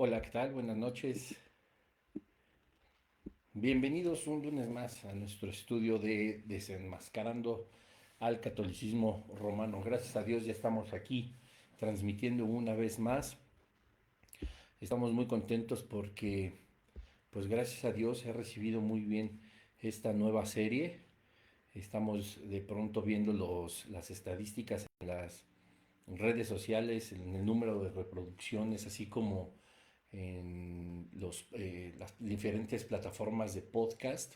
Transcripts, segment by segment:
Hola, ¿qué tal? Buenas noches. Bienvenidos un lunes más a nuestro estudio de Desenmascarando al Catolicismo Romano. Gracias a Dios ya estamos aquí transmitiendo una vez más. Estamos muy contentos porque, pues gracias a Dios he recibido muy bien esta nueva serie. Estamos de pronto viendo las estadísticas en las redes sociales, en el número de reproducciones, así como en las diferentes plataformas de podcast,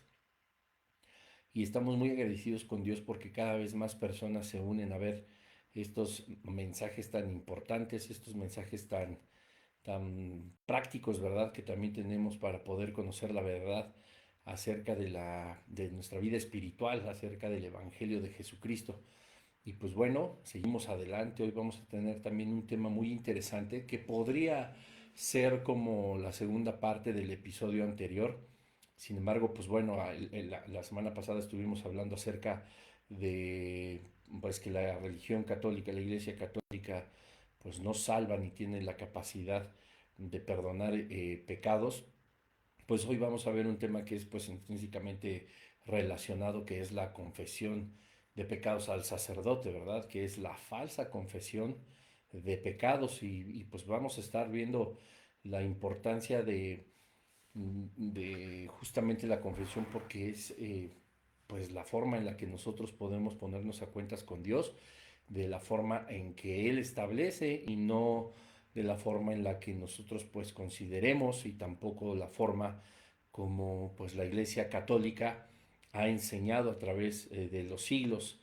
y estamos muy agradecidos con Dios porque cada vez más personas se unen a ver estos mensajes tan importantes, estos mensajes tan prácticos, ¿verdad? Que también tenemos para poder conocer la verdad acerca de nuestra vida espiritual, acerca del Evangelio de Jesucristo. Y pues bueno, seguimos adelante. Hoy vamos a tener también un tema muy interesante que podría ser como la segunda parte del episodio anterior. Sin embargo, pues bueno, la semana pasada estuvimos hablando acerca de pues que la religión católica, la iglesia católica, pues no salva ni tiene la capacidad de perdonar pecados. Pues hoy vamos a ver un tema que es pues intrínsecamente relacionado, que es la confesión de pecados al sacerdote, ¿verdad? Que es la falsa confesión de pecados y pues vamos a estar viendo la importancia de justamente la confesión porque es pues la forma en la que nosotros podemos ponernos a cuentas con Dios, de la forma en que Él establece y no de la forma en la que nosotros pues consideremos, y tampoco la forma como pues la Iglesia Católica ha enseñado a través de los siglos,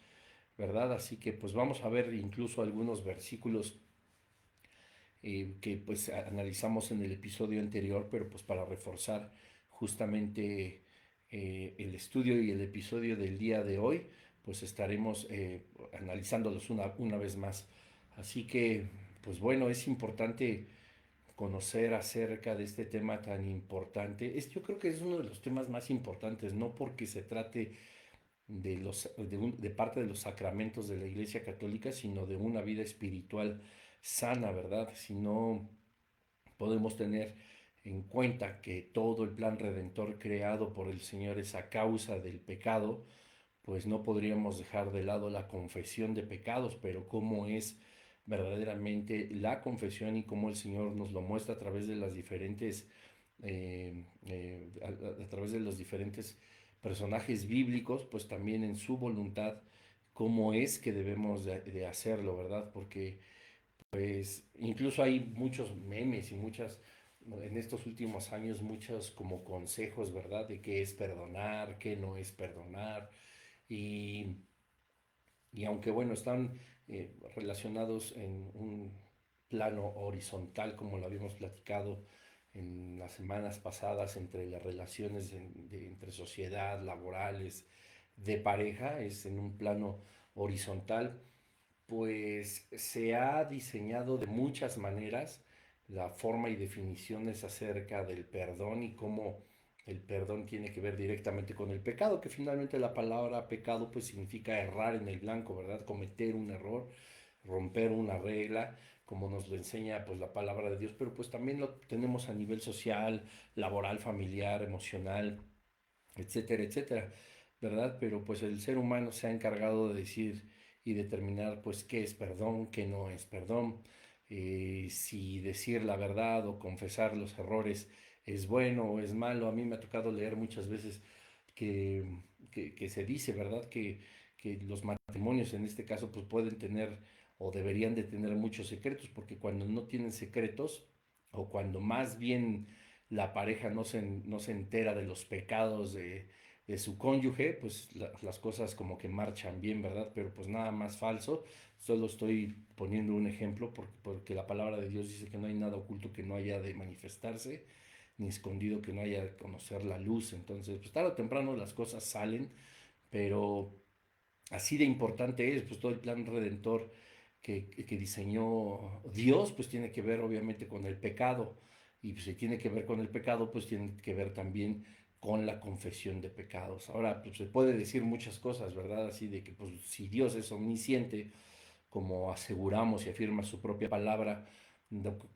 ¿verdad? Así que pues vamos a ver incluso algunos versículos que pues analizamos en el episodio anterior, pero pues para reforzar justamente el estudio y el episodio del día de hoy, pues estaremos analizándolos una vez más. Así que, pues bueno, es importante conocer acerca de este tema tan importante. Yo creo que es uno de los temas más importantes, no porque se trate de parte de los sacramentos de la Iglesia Católica, sino de una vida espiritual sana, ¿verdad? Si no podemos tener en cuenta que todo el plan redentor creado por el Señor es a causa del pecado, pues no podríamos dejar de lado la confesión de pecados, pero cómo es verdaderamente la confesión y cómo el Señor nos lo muestra a través de las diferentes, a través de los diferentes personajes bíblicos, pues también en su voluntad, cómo es que debemos de hacerlo, ¿verdad? Porque pues incluso hay muchos memes y en estos últimos años, muchos como consejos, ¿verdad? De qué es perdonar, qué no es perdonar. Y, y aunque bueno, están relacionados en un plano horizontal, como lo habíamos platicado en las semanas pasadas, entre las relaciones entre sociedad, laborales, de pareja, es en un plano horizontal, pues se ha diseñado de muchas maneras la forma y definiciones acerca del perdón y cómo el perdón tiene que ver directamente con el pecado, que finalmente la palabra pecado pues significa errar en el blanco, ¿verdad? Cometer un error, romper una regla, como nos lo enseña pues la palabra de Dios, pero pues también lo tenemos a nivel social, laboral, familiar, emocional, etcétera, etcétera, ¿verdad? Pero pues el ser humano se ha encargado de decir y determinar pues qué es perdón, qué no es perdón, si decir la verdad o confesar los errores es bueno o es malo. A mí me ha tocado leer muchas veces que, que se dice, ¿verdad? Que los matrimonios en este caso pues pueden tener o deberían de tener muchos secretos, porque cuando no tienen secretos o cuando más bien la pareja no se entera de los pecados de su cónyuge, pues las cosas como que marchan bien, ¿verdad? Pero pues nada más falso. Solo estoy poniendo un ejemplo porque la palabra de Dios dice que no hay nada oculto que no haya de manifestarse, ni escondido que no haya de conocer la luz. Entonces, pues tarde o temprano las cosas salen, pero así de importante es pues todo el plan redentor que diseñó Dios, pues tiene que ver obviamente con el pecado, y pues, si tiene que ver con el pecado, pues tiene que ver también con la confesión de pecados. Ahora, pues se puede decir muchas cosas, ¿verdad? Así de que pues si Dios es omnisciente, como aseguramos y afirma su propia palabra,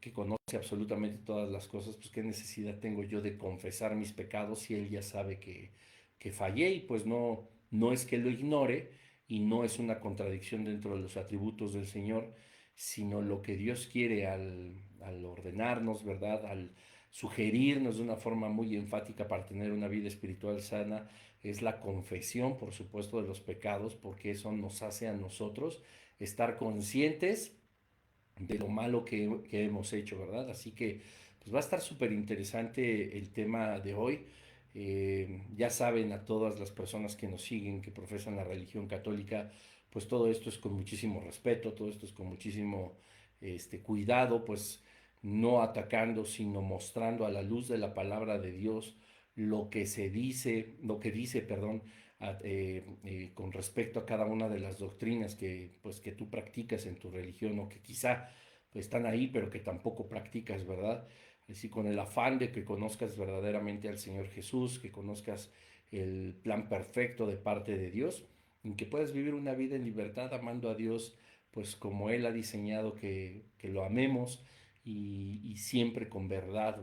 que conoce absolutamente todas las cosas, pues qué necesidad tengo yo de confesar mis pecados si Él ya sabe que fallé y pues no es que lo ignore y no es una contradicción dentro de los atributos del Señor, sino lo que Dios quiere al ordenarnos, ¿verdad? Al sugerirnos de una forma muy enfática para tener una vida espiritual sana, es la confesión, por supuesto, de los pecados, porque eso nos hace a nosotros estar conscientes de lo malo que hemos hecho, ¿verdad? Así que pues va a estar súper interesante el tema de hoy. Ya saben a todas las personas que nos siguen, que profesan la religión católica, pues todo esto es con muchísimo respeto, todo esto es con muchísimo cuidado, pues no atacando, sino mostrando a la luz de la palabra de Dios lo que se dice, lo que dice, perdón, con respecto a cada una de las doctrinas pues, que tú practicas en tu religión o que quizá pues, están ahí, pero que tampoco practicas, ¿verdad? Así con el afán de que conozcas verdaderamente al Señor Jesús, que conozcas el plan perfecto de parte de Dios, y que puedas vivir una vida en libertad amando a Dios, pues como Él ha diseñado que lo amemos y siempre con verdad,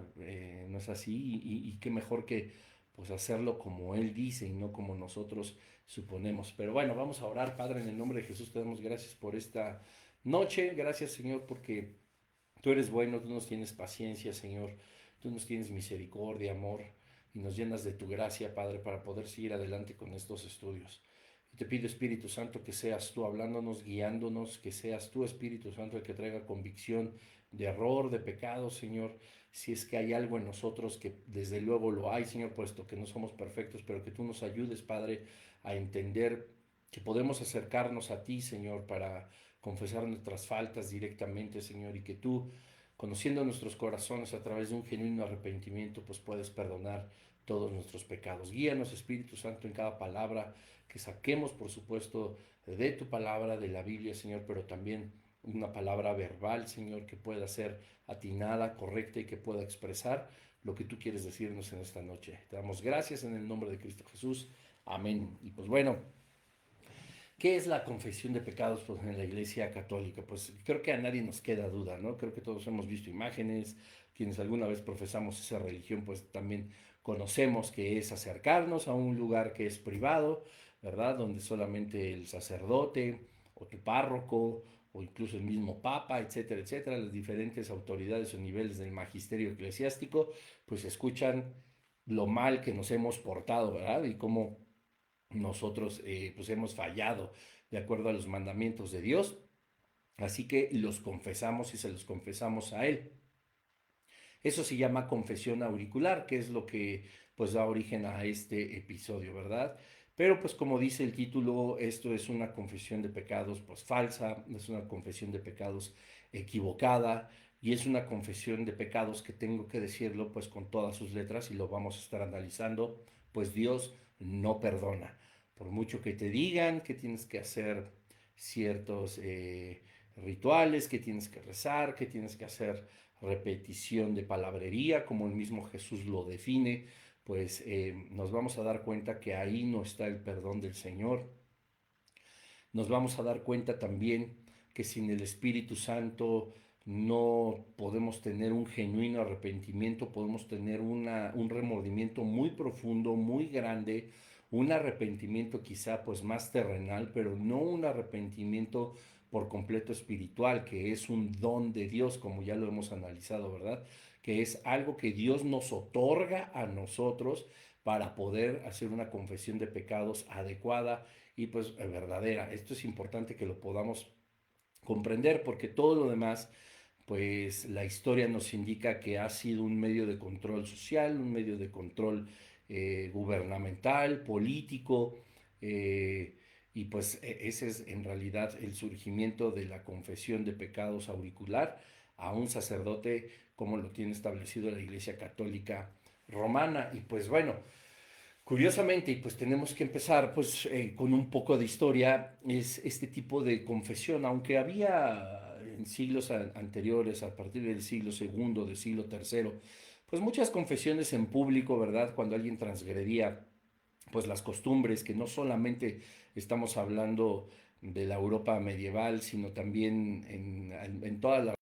¿no es así? Y qué mejor que pues hacerlo como Él dice y no como nosotros suponemos. Pero bueno, vamos a orar, Padre, en el nombre de Jesús te damos gracias por esta noche, gracias Señor porque tú eres bueno, tú nos tienes paciencia, Señor, tú nos tienes misericordia, amor, y nos llenas de tu gracia, Padre, para poder seguir adelante con estos estudios. Y te pido, Espíritu Santo, que seas tú hablándonos, guiándonos, que seas tú, Espíritu Santo, el que traiga convicción de error, de pecado, Señor. Si es que hay algo en nosotros que desde luego lo hay, Señor, puesto que no somos perfectos, pero que tú nos ayudes, Padre, a entender que podemos acercarnos a ti, Señor, para confesar nuestras faltas directamente, Señor, y que tú, conociendo nuestros corazones a través de un genuino arrepentimiento, pues puedes perdonar todos nuestros pecados. Guíanos, Espíritu Santo, en cada palabra que saquemos, por supuesto, de tu palabra, de la Biblia, Señor, pero también una palabra verbal, Señor, que pueda ser atinada, correcta y que pueda expresar lo que tú quieres decirnos en esta noche. Te damos gracias en el nombre de Cristo Jesús. Amén. Y pues bueno, ¿qué es la confesión de pecados pues, en la Iglesia Católica? Pues creo que a nadie nos queda duda, ¿no? Creo que todos hemos visto imágenes, quienes alguna vez profesamos esa religión, pues también conocemos que es acercarnos a un lugar que es privado, ¿verdad? Donde solamente el sacerdote o tu párroco o incluso el mismo papa, etcétera, etcétera, las diferentes autoridades o niveles del magisterio eclesiástico, pues escuchan lo mal que nos hemos portado, ¿verdad? Y cómo nosotros pues hemos fallado de acuerdo a los mandamientos de Dios, así que los confesamos y se los confesamos a Él. Eso se llama confesión auricular, que es lo que pues da origen a este episodio, ¿verdad? Pero pues como dice el título, esto es una confesión de pecados pues falsa, es una confesión de pecados equivocada y es una confesión de pecados que tengo que decirlo pues con todas sus letras y lo vamos a estar analizando, pues Dios no perdona. Por mucho que te digan que tienes que hacer ciertos rituales, que tienes que rezar, que tienes que hacer repetición de palabrería, como el mismo Jesús lo define, pues nos vamos a dar cuenta que ahí no está el perdón del Señor. Nos vamos a dar cuenta también que sin el Espíritu Santo no podemos tener un genuino arrepentimiento, podemos tener un remordimiento muy profundo, muy grande, un arrepentimiento quizá pues más terrenal, pero no un arrepentimiento por completo espiritual, que es un don de Dios, como ya lo hemos analizado, ¿verdad? Que es algo que Dios nos otorga a nosotros para poder hacer una confesión de pecados adecuada y pues verdadera. Esto es importante que lo podamos comprender porque todo lo demás, pues la historia nos indica que ha sido un medio de control social, un medio de control gubernamental, político, y pues ese es en realidad el surgimiento de la confesión de pecados auricular a un sacerdote como lo tiene establecido la Iglesia Católica Romana. Y pues bueno, curiosamente, y pues tenemos que empezar pues con un poco de historia, es este tipo de confesión, aunque había en siglos anteriores, a partir del siglo segundo, del siglo tercero, pues muchas confesiones en público, ¿verdad? Cuando alguien transgredía pues las costumbres, que no solamente estamos hablando de la Europa medieval, sino también en todas las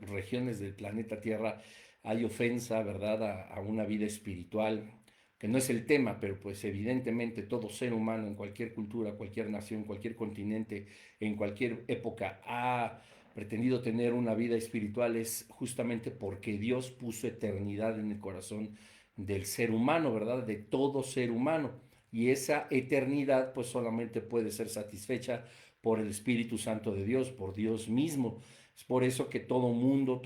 regiones del planeta Tierra hay ofensa, ¿verdad?, a una vida espiritual, que no es el tema, pero pues evidentemente todo ser humano en cualquier cultura, cualquier nación, cualquier continente, en cualquier época ha pretendido tener una vida espiritual es justamente porque Dios puso eternidad en el corazón del ser humano, ¿verdad? De todo ser humano. Y esa eternidad pues solamente puede ser satisfecha por el Espíritu Santo de Dios, por Dios mismo. Es por eso que todo mundo,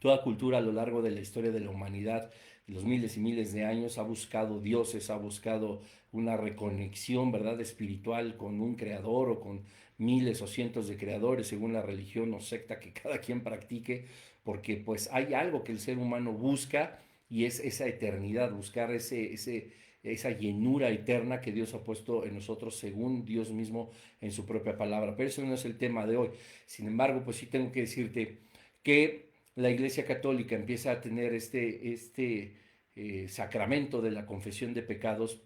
toda cultura a lo largo de la historia de la humanidad, los miles y miles de años, ha buscado dioses, ha buscado una reconexión, ¿verdad?, espiritual con un creador o con miles o cientos de creadores, según la religión o secta que cada quien practique, porque pues hay algo que el ser humano busca y es esa eternidad, buscar esa llenura eterna que Dios ha puesto en nosotros según Dios mismo en su propia palabra. Pero eso no es el tema de hoy. Sin embargo, pues sí tengo que decirte que la Iglesia Católica empieza a tener este sacramento de la confesión de pecados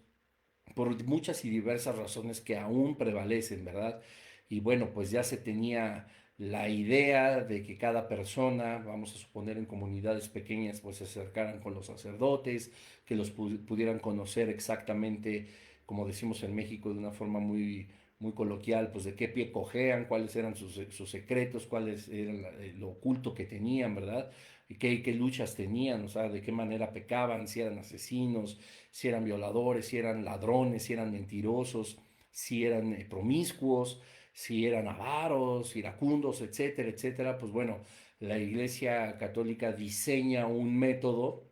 por muchas y diversas razones que aún prevalecen, ¿verdad? Y bueno, pues ya se tenía la idea de que cada persona, vamos a suponer en comunidades pequeñas, pues se acercaran con los sacerdotes, que los pudieran conocer exactamente, como decimos en México, de una forma muy coloquial, pues de qué pie cojean, cuáles eran sus secretos, cuáles eran lo oculto que tenían, ¿verdad? Y qué luchas tenían, o sea, de qué manera pecaban, si eran asesinos, si eran violadores, si eran ladrones, si eran mentirosos, si eran promiscuos, si eran avaros, iracundos, etcétera, etcétera. Pues bueno, la Iglesia Católica diseña un método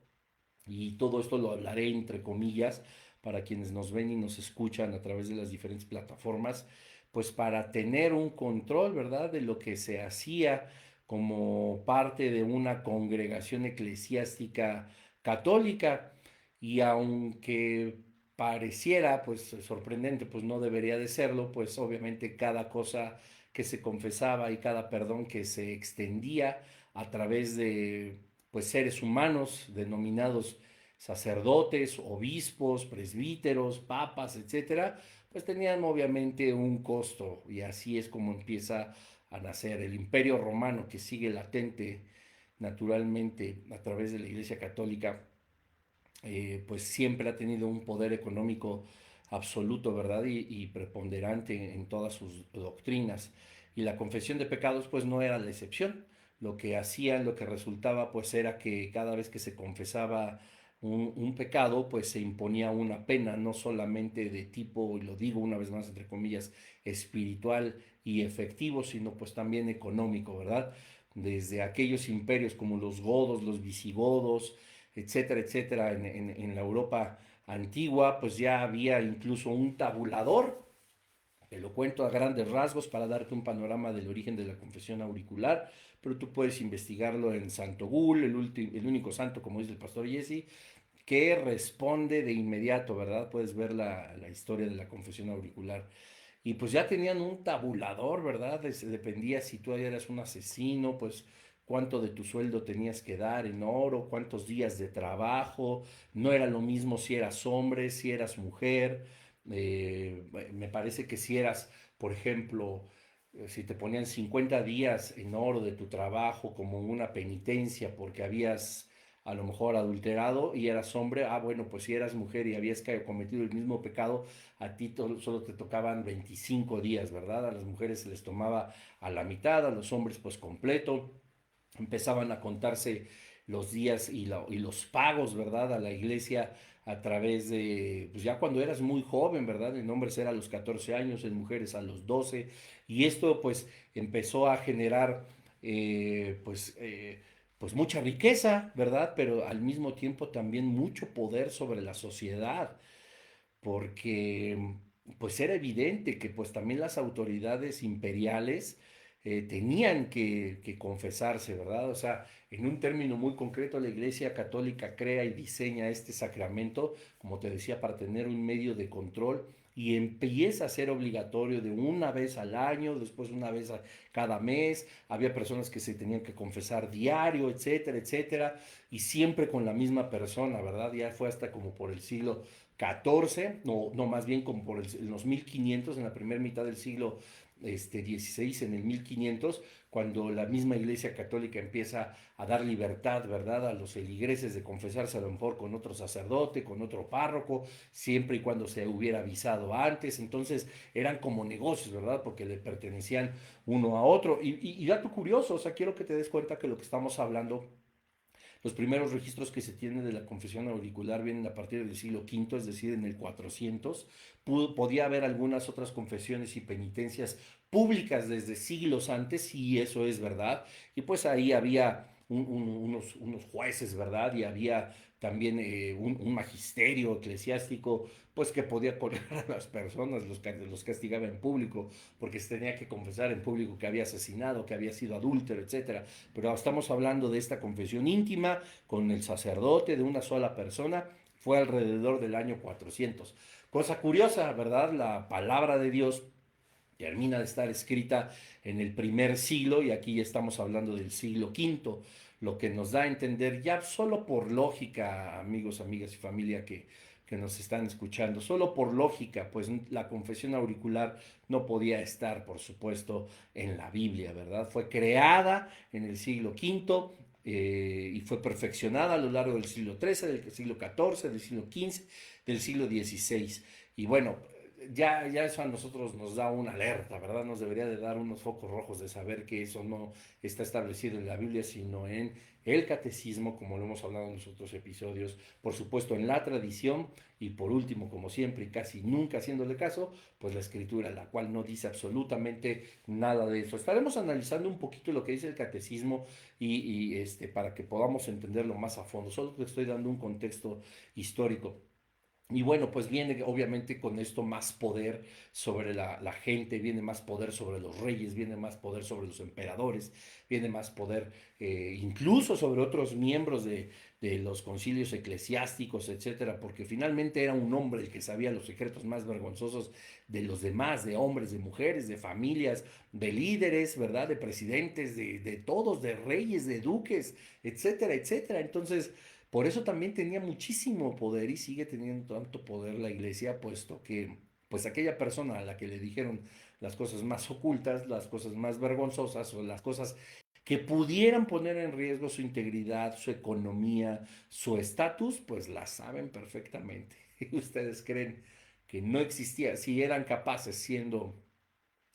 y todo esto lo hablaré entre comillas para quienes nos ven y nos escuchan a través de las diferentes plataformas, pues para tener un control, ¿verdad?, de lo que se hacía como parte de una congregación eclesiástica católica. Y aunque pareciera pues sorprendente, pues no debería de serlo, pues obviamente cada cosa que se confesaba y cada perdón que se extendía a través de pues seres humanos denominados sacerdotes, obispos, presbíteros, papas, etcétera, pues tenían obviamente un costo y así es como empieza a nacer el Imperio Romano que sigue latente naturalmente a través de la Iglesia Católica, pues siempre ha tenido un poder económico absoluto, ¿verdad? Y preponderante en todas sus doctrinas. Y la confesión de pecados, pues no era la excepción. Lo que hacían, lo que resultaba, pues era que cada vez que se confesaba un pecado, pues se imponía una pena, no solamente de tipo, y lo digo una vez más, entre comillas, espiritual y efectivo, sino pues también económico, ¿verdad? Desde aquellos imperios como los godos, los visigodos, etcétera, etcétera, en la Europa antigua, pues ya había incluso un tabulador. Te lo cuento a grandes rasgos para darte un panorama del origen de la confesión auricular, pero tú puedes investigarlo en Santo Gul, el único santo, como dice el pastor Jesse, que responde de inmediato, ¿verdad? Puedes ver la historia de la confesión auricular. Y pues ya tenían un tabulador, ¿verdad? Dependía si tú eras un asesino, pues cuánto de tu sueldo tenías que dar en oro, cuántos días de trabajo, no era lo mismo si eras hombre, si eras mujer, me parece que si eras, por ejemplo, si te ponían 50 días en oro de tu trabajo como una penitencia porque habías a lo mejor adulterado y eras hombre, bueno, pues si eras mujer y habías cometido el mismo pecado, a ti solo te tocaban 25 días, ¿verdad? A las mujeres se les tomaba a la mitad, a los hombres pues completo. Empezaban a contarse los días y los pagos, ¿verdad? A la iglesia a través de, pues ya cuando eras muy joven, ¿verdad? En hombres era a los 14 años, en mujeres a los 12. Y esto pues empezó a generar pues mucha riqueza, ¿verdad? Pero al mismo tiempo también mucho poder sobre la sociedad porque pues era evidente que pues también las autoridades imperiales tenían que confesarse, ¿verdad? O sea, en un término muy concreto, la Iglesia Católica crea y diseña este sacramento, como te decía, para tener un medio de control y empieza a ser obligatorio de una vez al año, después una vez cada mes. Había personas que se tenían que confesar diario, etcétera, etcétera, y siempre con la misma persona, ¿verdad? Ya fue hasta como por el siglo XIV, no más bien como por en los 1500, en la primera mitad del siglo 16, en el 1500, cuando la misma Iglesia Católica empieza a dar libertad, ¿verdad?, a los feligreses de confesarse a lo mejor con otro sacerdote, con otro párroco, siempre y cuando se hubiera avisado antes. Entonces eran como negocios, ¿verdad?, porque le pertenecían uno a otro. Y dato curioso, o sea, quiero que te des cuenta que lo que estamos hablando, los primeros registros que se tienen de la confesión auricular vienen a partir del siglo V, es decir, en el 400. Podía haber algunas otras confesiones y penitencias públicas desde siglos antes, y eso es verdad. Y pues ahí había unos jueces, ¿verdad? Y había también un magisterio eclesiástico, pues que podía poner a las personas, los castigaba en público, porque se tenía que confesar en público que había asesinado, que había sido adúltero, etcétera. Pero estamos hablando de esta confesión íntima con el sacerdote de una sola persona, fue alrededor del año 400. Cosa curiosa, ¿verdad? La palabra de Dios termina de estar escrita en el primer siglo, y aquí ya estamos hablando del siglo V, lo que nos da a entender ya solo por lógica, amigos, amigas y familia que nos están escuchando, solo por lógica, pues la confesión auricular no podía estar, por supuesto, en la Biblia, ¿verdad? Fue creada en el siglo V, y fue perfeccionada a lo largo del siglo XIII, del siglo XIV, del siglo XV, del siglo XVI. Y bueno, ya eso a nosotros nos da una alerta, ¿verdad? Nos debería de dar unos focos rojos de saber que eso no está establecido en la Biblia, sino en el catecismo, como lo hemos hablado en los otros episodios, por supuesto en la tradición, y por último, como siempre y casi nunca haciéndole caso, pues la escritura, la cual no dice absolutamente nada de eso. Estaremos analizando un poquito lo que dice el catecismo, para que podamos entenderlo más a fondo. Solo te estoy dando un contexto histórico. Y bueno, pues viene obviamente con esto más poder sobre la gente, viene más poder sobre los reyes, viene más poder sobre los emperadores, viene más poder incluso sobre otros miembros de los concilios eclesiásticos, etcétera, porque finalmente era un hombre el que sabía los secretos más vergonzosos de los demás, de hombres, de mujeres, de familias, de líderes, ¿verdad? De presidentes, de todos, de reyes, de duques, etcétera, etcétera. Entonces, por eso también tenía muchísimo poder y sigue teniendo tanto poder la iglesia, puesto que pues aquella persona a la que le dijeron las cosas más ocultas, las cosas más vergonzosas o las cosas que pudieran poner en riesgo su integridad, su economía, su estatus, pues las saben perfectamente. ¿Y ustedes creen que no existía? Si eran capaces, siendo,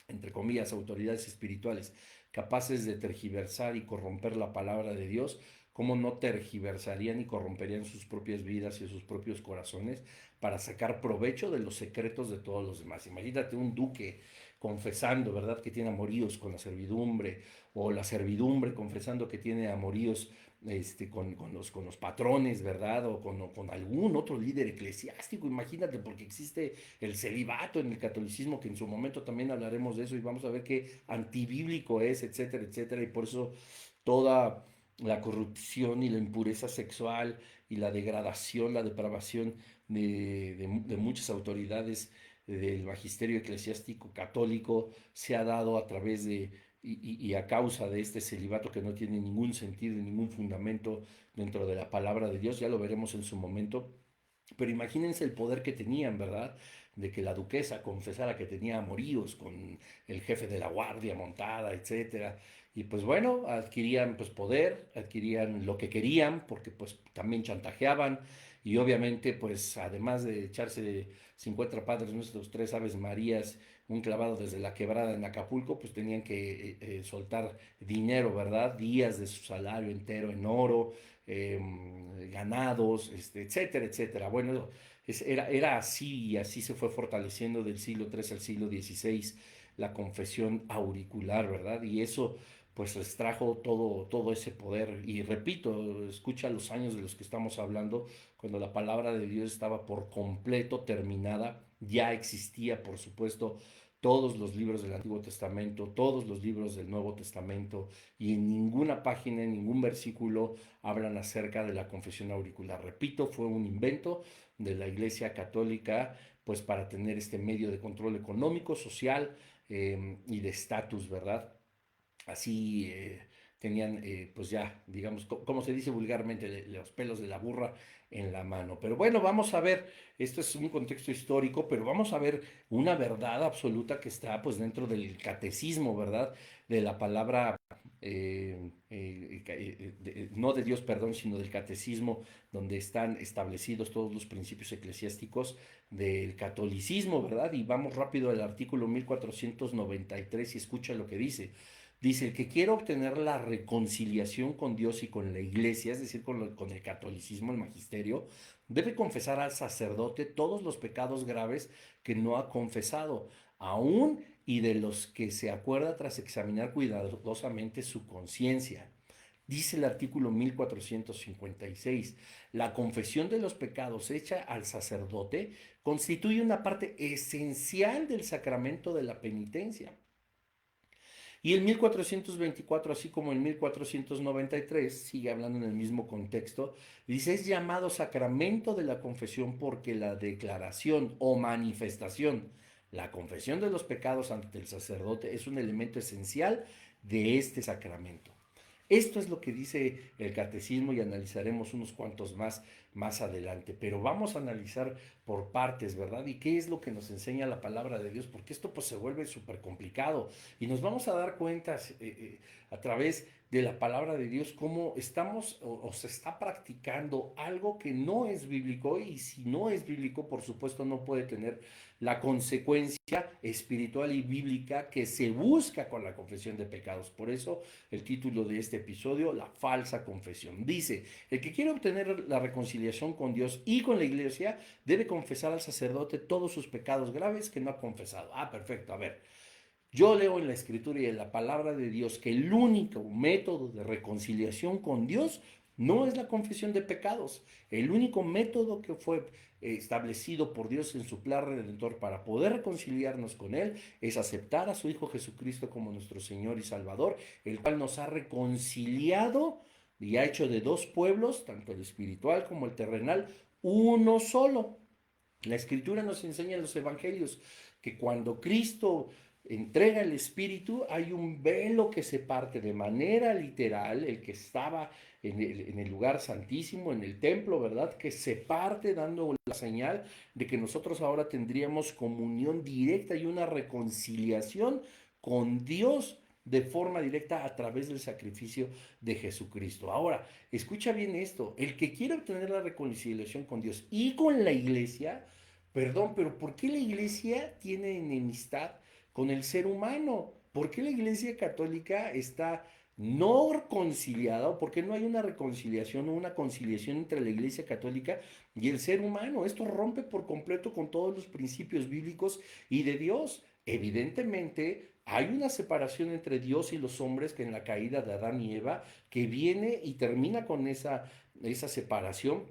entre comillas, autoridades espirituales, capaces de tergiversar y corromper la palabra de Dios, ¿cómo no tergiversarían y corromperían sus propias vidas y sus propios corazones para sacar provecho de los secretos de todos los demás? Imagínate un duque confesando, ¿verdad?, que tiene amoríos con la servidumbre, o la servidumbre confesando que tiene amoríos con los patrones, ¿verdad? O con algún otro líder eclesiástico. Imagínate, porque existe el celibato en el catolicismo, que en su momento también hablaremos de eso y vamos a ver qué antibíblico es, etcétera, etcétera. Y por eso toda la corrupción y la impureza sexual y la degradación, la depravación de muchas autoridades del magisterio eclesiástico católico se ha dado a través y a causa de este celibato que no tiene ningún sentido, ningún fundamento dentro de la palabra de Dios. Ya lo veremos en su momento. Pero imagínense el poder que tenían, ¿verdad? De que la duquesa confesara que tenía amoríos con el jefe de la guardia montada, etcétera. Y pues bueno, adquirían pues poder, adquirían lo que querían, porque pues también chantajeaban, y obviamente pues además de echarse 50 Padres Nuestros, 3 Aves Marías, un clavado desde la quebrada en Acapulco, pues tenían que soltar dinero, ¿verdad? Días de su salario entero en oro, ganados, etcétera, etcétera. Bueno, era así, y así se fue fortaleciendo del siglo III al siglo XVI la confesión auricular, ¿verdad? Y eso pues les trajo todo ese poder. Y repito, escucha los años de los que estamos hablando, cuando la palabra de Dios estaba por completo terminada. Ya existía, por supuesto, todos los libros del Antiguo Testamento, todos los libros del Nuevo Testamento, y en ninguna página, en ningún versículo hablan acerca de la confesión auricular. Repito, fue un invento de la Iglesia Católica, pues para tener este medio de control económico, social y de estatus, ¿verdad? Así tenían, pues ya, digamos, como se dice vulgarmente, los pelos de la burra en la mano. Pero bueno, vamos a ver, esto es un contexto histórico, pero vamos a ver una verdad absoluta que está pues dentro del catecismo, ¿verdad? De la palabra, no de Dios, perdón, sino del catecismo, donde están establecidos todos los principios eclesiásticos del catolicismo, ¿verdad? Y vamos rápido al artículo 1493 y escucha lo que dice. Dice, el que quiera obtener la reconciliación con Dios y con la iglesia, es decir, con el catolicismo, el magisterio, debe confesar al sacerdote todos los pecados graves que no ha confesado, aún y de los que se acuerda tras examinar cuidadosamente su conciencia. Dice el artículo 1456, la confesión de los pecados hecha al sacerdote constituye una parte esencial del sacramento de la penitencia. Y el 1424, así como el 1493, sigue hablando en el mismo contexto, dice, es llamado sacramento de la confesión porque la declaración o manifestación, la confesión de los pecados ante el sacerdote es un elemento esencial de este sacramento. Esto es lo que dice el catecismo y analizaremos unos cuantos más adelante, pero vamos a analizar por partes, ¿verdad? ¿Y qué es lo que nos enseña la palabra de Dios? Porque esto pues se vuelve súper complicado y nos vamos a dar cuenta a través de la palabra de Dios cómo estamos o se está practicando algo que no es bíblico y si no es bíblico, por supuesto, no puede tener la consecuencia espiritual y bíblica que se busca con la confesión de pecados. Por eso el título de este episodio, la falsa confesión. Dice, el que quiere obtener la reconciliación con Dios y con la iglesia debe confesar al sacerdote todos sus pecados graves que no ha confesado. Ah, perfecto, a ver. Yo leo en la escritura y en la palabra de Dios que el único método de reconciliación con Dios no es la confesión de pecados. El único método que fue establecido por Dios en su plan redentor para poder reconciliarnos con Él es aceptar a su Hijo Jesucristo como nuestro Señor y Salvador, el cual nos ha reconciliado y ha hecho de dos pueblos, tanto el espiritual como el terrenal, uno solo. La escritura nos enseña en los evangelios que cuando Cristo entrega el Espíritu, hay un velo que se parte de manera literal, el que estaba en el lugar santísimo, en el templo, ¿verdad? Que se parte dando la señal de que nosotros ahora tendríamos comunión directa y una reconciliación con Dios de forma directa a través del sacrificio de Jesucristo. Ahora, escucha bien esto, el que quiere obtener la reconciliación con Dios y con la iglesia, perdón, pero ¿por qué la iglesia tiene enemistad con el ser humano? ¿Por qué la iglesia católica está no reconciliada o por qué no hay una reconciliación o una conciliación entre la iglesia católica y el ser humano? Esto rompe por completo con todos los principios bíblicos y de Dios. Evidentemente, hay una separación entre Dios y los hombres que en la caída de Adán y Eva, que viene y termina con esa separación,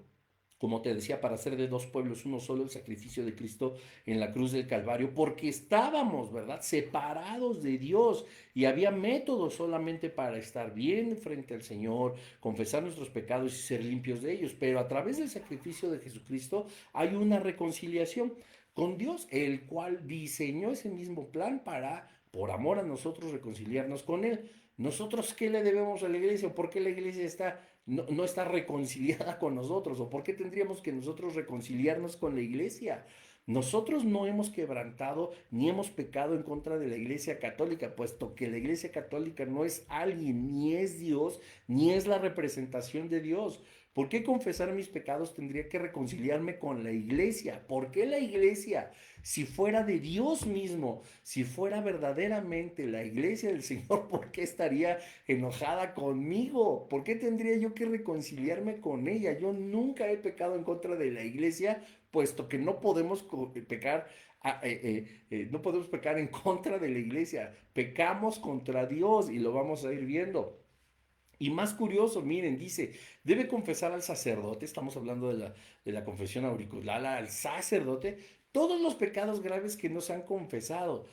como te decía, para hacer de dos pueblos uno solo, el sacrificio de Cristo en la cruz del Calvario, porque estábamos, ¿verdad?, separados de Dios y había métodos solamente para estar bien frente al Señor, confesar nuestros pecados y ser limpios de ellos, pero a través del sacrificio de Jesucristo hay una reconciliación con Dios, el cual diseñó ese mismo plan para, por amor a nosotros, reconciliarnos con Él. ¿Nosotros qué le debemos a la iglesia? ¿Por qué la iglesia no está reconciliada con nosotros? ¿O por qué tendríamos que nosotros reconciliarnos con la iglesia? Nosotros no hemos quebrantado ni hemos pecado en contra de la iglesia católica, puesto que la iglesia católica no es alguien, ni es Dios, ni es la representación de Dios. ¿Por qué confesar mis pecados tendría que reconciliarme con la iglesia? ¿Por qué la iglesia? Si fuera de Dios mismo, si fuera verdaderamente la iglesia del Señor, ¿por qué estaría enojada conmigo? ¿Por qué tendría yo que reconciliarme con ella? Yo nunca he pecado en contra de la iglesia, puesto que no podemos pecar. No podemos pecar en contra de la iglesia, pecamos contra Dios y lo vamos a ir viendo. Y más curioso, miren, dice, debe confesar al sacerdote, estamos hablando de la confesión auricular, al sacerdote, todos los pecados graves que no se han confesado.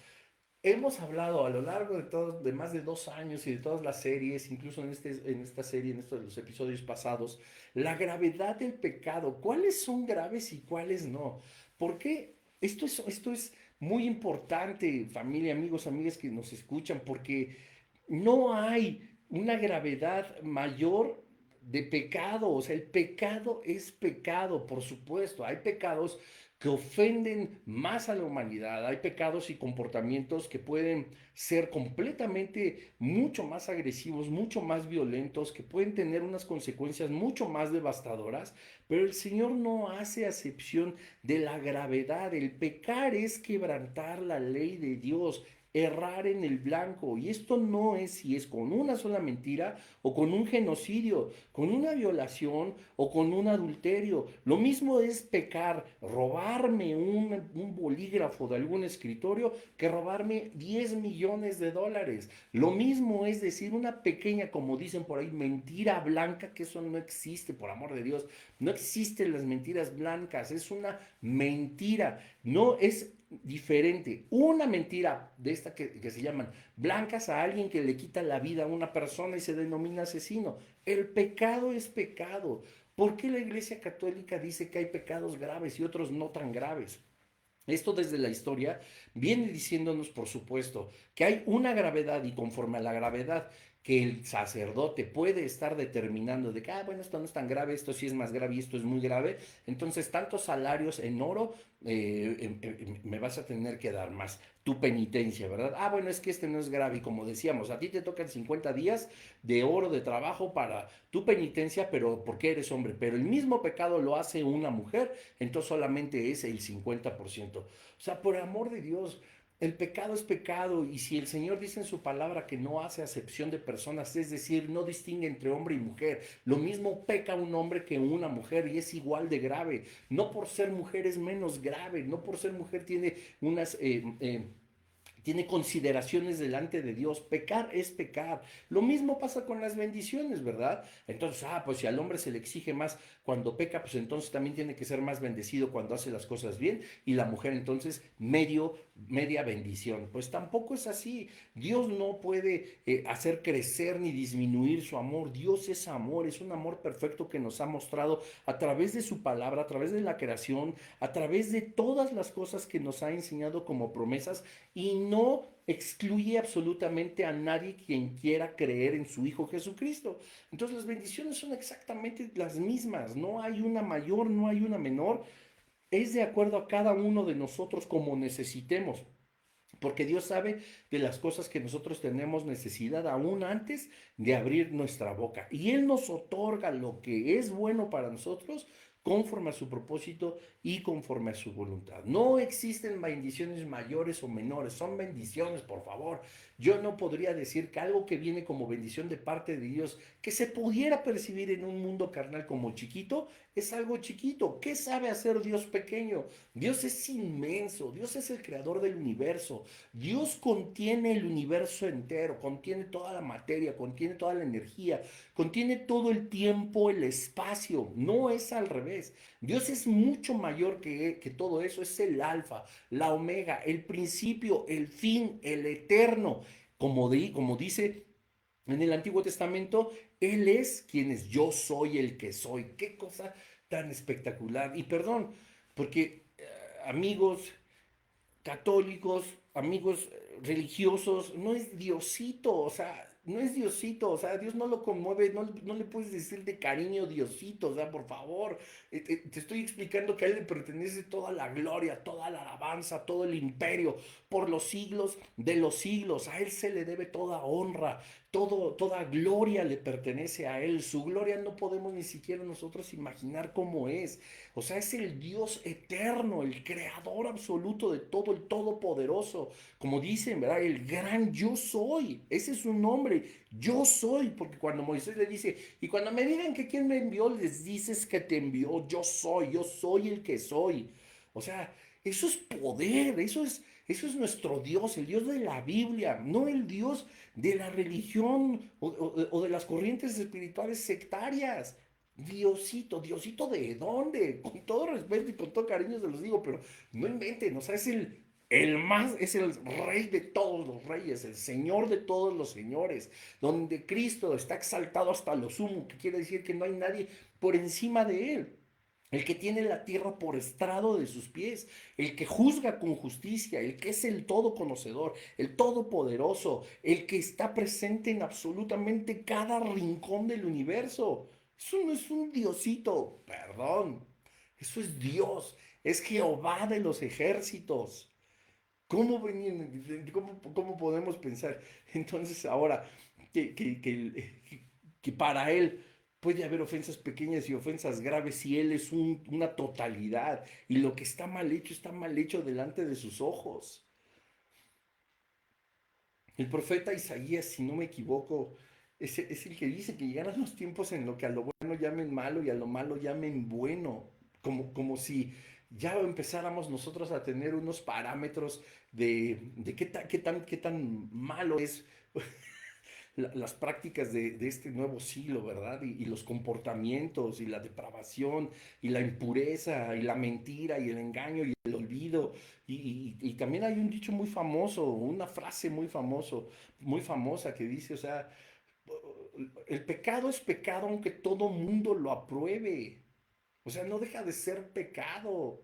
Hemos hablado a lo largo de más de 2 años y de todas las series, incluso en esta serie, en estos los episodios pasados, la gravedad del pecado, cuáles son graves y cuáles no. ¿Por qué? Esto es muy importante, familia, amigos, amigas que nos escuchan, porque no hay una gravedad mayor de pecado. O sea, el pecado es pecado, por supuesto. Hay pecados que ofenden más a la humanidad. Hay pecados y comportamientos que pueden ser completamente mucho más agresivos, mucho más violentos, que pueden tener unas consecuencias mucho más devastadoras, pero el Señor no hace acepción de la gravedad. El pecar es quebrantar la ley de Dios, errar en el blanco. Y esto no es si es con una sola mentira o con un genocidio, con una violación o con un adulterio. Lo mismo es pecar, robarme un bolígrafo de algún escritorio que robarme 10 millones de dólares. Lo mismo es decir una pequeña, como dicen por ahí, mentira blanca, que eso no existe, por amor de Dios. No existen las mentiras blancas, es una mentira. No es diferente una mentira de esta que se llaman blancas a alguien que le quita la vida a una persona y se denomina asesino. El pecado es pecado. ¿Por qué la Iglesia Católica dice que hay pecados graves y otros no tan graves? Esto desde la historia viene diciéndonos, por supuesto, que hay una gravedad y conforme a la gravedad que el sacerdote puede estar determinando de que, bueno, esto no es tan grave, esto sí es más grave y esto es muy grave, entonces tantos salarios en oro me vas a tener que dar más tu penitencia, ¿verdad? Bueno, es que este no es grave y como decíamos, a ti te tocan 50 días de oro de trabajo para tu penitencia, pero porque eres hombre, pero el mismo pecado lo hace una mujer, entonces solamente es el 50%. O sea, por amor de Dios, el pecado es pecado y si el Señor dice en su palabra que no hace acepción de personas, es decir, no distingue entre hombre y mujer, lo mismo peca un hombre que una mujer y es igual de grave. No por ser mujer es menos grave, no por ser mujer tiene consideraciones delante de Dios. Pecar es pecar. Lo mismo pasa con las bendiciones, ¿verdad? Entonces, pues si al hombre se le exige más cuando peca, pues entonces también tiene que ser más bendecido cuando hace las cosas bien y la mujer entonces media bendición. Pues tampoco es así. Dios no puede hacer crecer ni disminuir su amor. Dios es amor, es un amor perfecto que nos ha mostrado a través de su palabra, a través de la creación, a través de todas las cosas que nos ha enseñado como promesas y no excluye absolutamente a nadie quien quiera creer en su Hijo Jesucristo. Entonces las bendiciones son exactamente las mismas, no hay una mayor, no hay una menor, es de acuerdo a cada uno de nosotros como necesitemos. Porque Dios sabe de las cosas que nosotros tenemos necesidad aún antes de abrir nuestra boca. Y Él nos otorga lo que es bueno para nosotros conforme a su propósito y conforme a su voluntad. No existen bendiciones mayores o menores, son bendiciones, por favor. Yo no podría decir que algo que viene como bendición de parte de Dios, que se pudiera percibir en un mundo carnal como chiquito, es algo chiquito. ¿Qué sabe hacer Dios pequeño? Dios es inmenso, Dios es el creador del universo. Dios contiene el universo entero, contiene toda la materia, contiene toda la energía, contiene todo el tiempo, el espacio. No es al revés. Dios es mucho mayor que todo eso. Es el alfa, la omega, el principio, el fin, el eterno. Como dice en el Antiguo Testamento, Él es quien es. Yo soy el que soy. Qué cosa tan espectacular. Y perdón, porque amigos católicos, amigos religiosos, no es Diosito, o sea, no es Diosito, o sea, Dios no lo conmueve, no le puedes decir de cariño Diosito, o sea, por favor, te estoy explicando que a Él le pertenece toda la gloria, toda la alabanza, todo el imperio, por los siglos de los siglos, a Él se le debe toda honra, toda gloria le pertenece a Él, su gloria no podemos ni siquiera nosotros imaginar cómo es. O sea, es el Dios eterno, el creador absoluto de todo, el todopoderoso. Como dicen, ¿verdad? El gran yo soy. Ese es su nombre. Yo soy. Porque cuando Moisés le dice, y cuando me digan que quién me envió, les dices que te envió. Yo soy el que soy. O sea, eso es poder, eso es nuestro Dios, el Dios de la Biblia, no el Dios de la religión o de las corrientes espirituales sectarias. Diosito, Diosito de dónde, con todo respeto y con todo cariño se los digo, pero no inventen, o sea, es el rey de todos los reyes, el señor de todos los señores, donde Cristo está exaltado hasta lo sumo, que quiere decir que no hay nadie por encima de él. el que tiene la tierra por estrado de sus pies, el que juzga con justicia, el que es el todo conocedor, el todopoderoso, el que está presente en absolutamente cada rincón del universo. Eso no es un diosito, perdón, eso es Dios, es Jehová de los ejércitos. ¿Cómo, cómo podemos pensar? Entonces ahora que para él puede haber ofensas pequeñas y ofensas graves si él es una totalidad y lo que está mal hecho delante de sus ojos. El profeta Isaías, si no me equivoco, es el que dice que llegarán los tiempos en lo que a lo bueno llamen malo y a lo malo llamen bueno, como si ya empezáramos nosotros a tener unos parámetros de qué tan malo es las prácticas de este nuevo siglo, ¿verdad? Y los comportamientos y la depravación y la impureza y la mentira y el engaño y el olvido. Y también hay un dicho muy famoso, una frase muy famosa que dice, o sea, el pecado es pecado aunque todo mundo lo apruebe. O sea, no deja de ser pecado.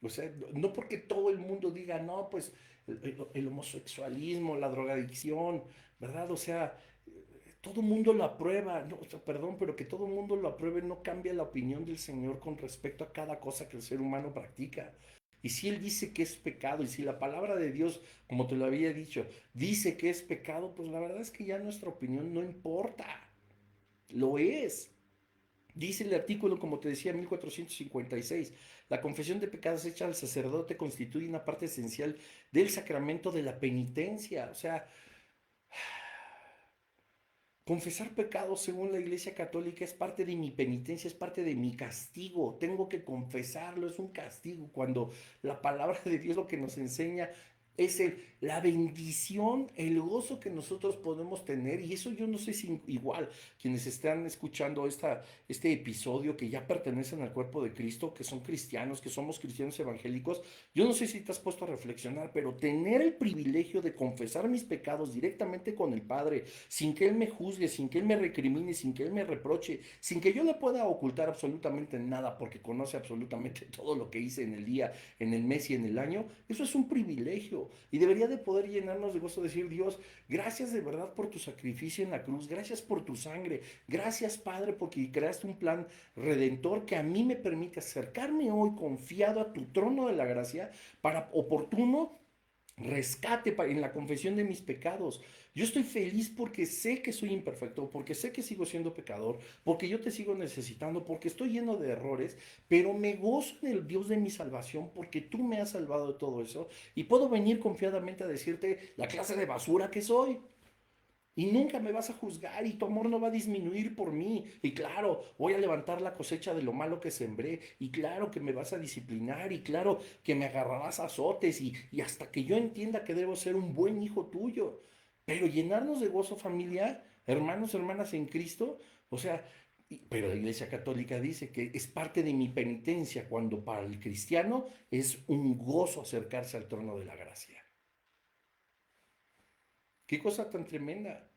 O sea, no porque todo el mundo diga, no, pues el homosexualismo, la drogadicción, ¿verdad? O sea, todo el mundo lo aprueba, no, o sea, perdón, pero que todo el mundo lo apruebe no cambia la opinión del Señor con respecto a cada cosa que el ser humano practica. Y si Él dice que es pecado, y si la palabra de Dios, como te lo había dicho, dice que es pecado, pues la verdad es que ya nuestra opinión no importa, lo es. Dice el artículo, como te decía, 1456, la confesión de pecados hecha al sacerdote constituye una parte esencial del sacramento de la penitencia. O sea, confesar pecados según la Iglesia Católica es parte de mi penitencia, es parte de mi castigo. Tengo que confesarlo, es un castigo. Cuando la palabra de Dios lo que nos enseña es la bendición, el gozo que nosotros podemos tener. Y eso yo no sé si igual quienes están escuchando este episodio que ya pertenecen al cuerpo de Cristo, que son cristianos, que somos cristianos evangélicos, yo no sé si te has puesto a reflexionar, pero tener el privilegio de confesar mis pecados directamente con el Padre, sin que Él me juzgue, sin que Él me recrimine, sin que Él me reproche, sin que yo le pueda ocultar absolutamente nada, porque conoce absolutamente todo lo que hice en el día, en el mes y en el año, eso es un privilegio y debería de poder llenarnos de gozo, decir, Dios, gracias de verdad por tu sacrificio en la cruz, gracias por tu sangre, gracias Padre porque creaste un plan redentor que a mí me permite acercarme hoy confiado a tu trono de la gracia para oportuno rescate en la confesión de mis pecados. Yo estoy feliz porque sé que soy imperfecto, porque sé que sigo siendo pecador, porque yo te sigo necesitando, porque estoy lleno de errores, pero me gozo en el Dios de mi salvación porque tú me has salvado de todo eso y puedo venir confiadamente a decirte la clase de basura que soy. Y nunca me vas a juzgar y tu amor no va a disminuir por mí. Y claro, voy a levantar la cosecha de lo malo que sembré. Y claro que me vas a disciplinar. Y claro que me agarrarás a azotes. Y hasta que yo entienda que debo ser un buen hijo tuyo. Pero llenarnos de gozo familiar, hermanos, hermanas en Cristo. O sea, pero la Iglesia Católica dice que es parte de mi penitencia cuando para el cristiano es un gozo acercarse al trono de la gracia. Qué cosa tan tremenda.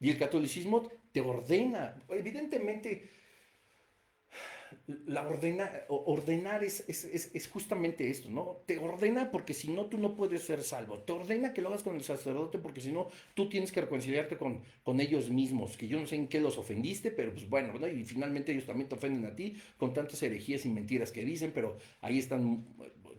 Y el catolicismo te ordena, evidentemente, ordenar es justamente esto, ¿no? Te ordena porque si no, tú no puedes ser salvo. Te ordena que lo hagas con el sacerdote porque si no, tú tienes que reconciliarte con ellos mismos, que yo no sé en qué los ofendiste, pero pues bueno, ¿no? Y finalmente ellos también te ofenden a ti con tantas herejías y mentiras que dicen, pero ahí están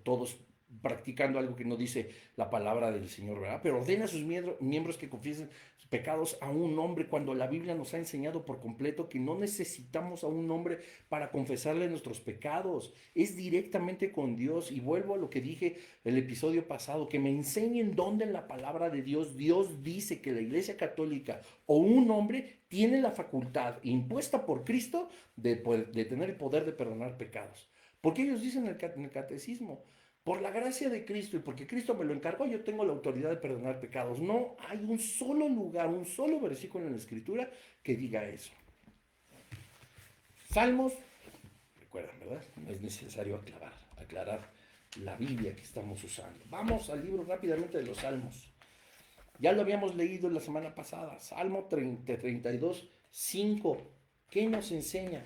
todos practicando algo que no dice la palabra del Señor, ¿verdad? Pero ordena a sus miembros que confiesen sus pecados a un hombre cuando la Biblia nos ha enseñado por completo que no necesitamos a un hombre para confesarle nuestros pecados. Es directamente con Dios. Y vuelvo a lo que dije el episodio pasado, que me enseñen dónde en la palabra de Dios Dios dice que la Iglesia Católica o un hombre tiene la facultad impuesta por Cristo de tener el poder de perdonar pecados. Porque ellos dicen en el catecismo, por la gracia de Cristo y porque Cristo me lo encargó, yo tengo la autoridad de perdonar pecados. No hay un solo lugar, un solo versículo en la Escritura que diga eso. Salmos, recuerdan, ¿verdad? No es necesario aclarar la Biblia que estamos usando. Vamos al libro rápidamente de los Salmos. Ya lo habíamos leído la semana pasada. Salmo 32, 5. ¿Qué nos enseña?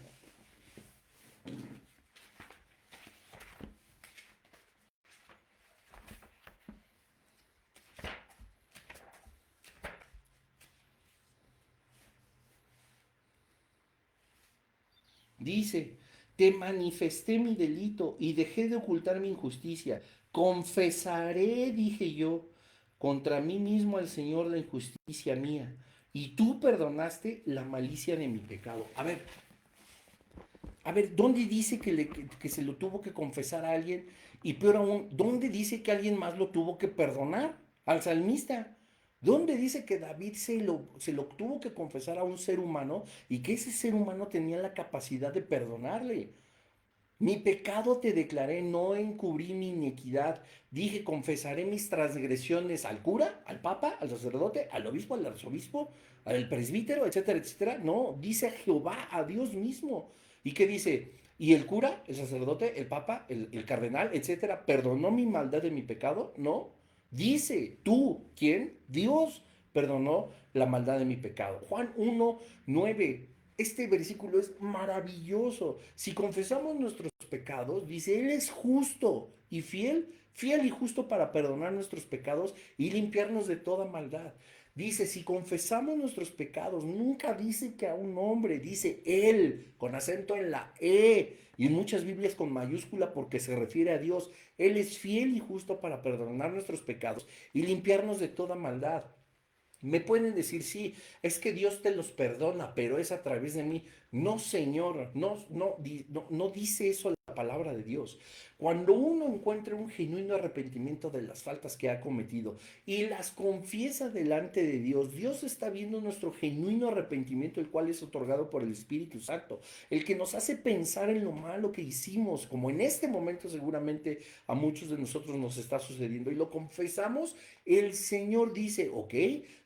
Dice, te manifesté mi delito y dejé de ocultar mi injusticia. Confesaré, dije yo, contra mí mismo al Señor la injusticia mía. Y tú perdonaste la malicia de mi pecado. A ver, ¿dónde dice que se lo tuvo que confesar a alguien? Y peor aún, ¿dónde dice que alguien más lo tuvo que perdonar? Al salmista. ¿Dónde dice que David se lo tuvo que confesar a un ser humano y que ese ser humano tenía la capacidad de perdonarle? Mi pecado te declaré, no encubrí mi iniquidad. Dije, confesaré mis transgresiones al cura, al papa, al sacerdote, al obispo, al arzobispo, al presbítero, etcétera, etcétera. No, dice a Jehová, a Dios mismo. ¿Y qué dice? Y el cura, el sacerdote, el papa, el cardenal, etcétera, ¿perdonó mi maldad de mi pecado? No. Dice, tú, ¿quién? Dios perdonó la maldad de mi pecado. Juan 1:9. Este versículo es maravilloso. Si confesamos nuestros pecados, dice, Él es justo y fiel, fiel y justo para perdonar nuestros pecados y limpiarnos de toda maldad. Dice, si confesamos nuestros pecados, nunca dice que a un hombre, dice Él, con acento en la E, y en muchas Biblias con mayúscula porque se refiere a Dios. Él es fiel y justo para perdonar nuestros pecados y limpiarnos de toda maldad. Me pueden decir, sí, es que Dios te los perdona, pero es a través de mí. No, Señor, no dice eso la palabra de Dios. Cuando uno encuentra un genuino arrepentimiento de las faltas que ha cometido y las confiesa delante de Dios, Dios está viendo nuestro genuino arrepentimiento, el cual es otorgado por el Espíritu Santo, el que nos hace pensar en lo malo que hicimos, como en este momento seguramente a muchos de nosotros nos está sucediendo, y lo confesamos. El Señor dice, ok,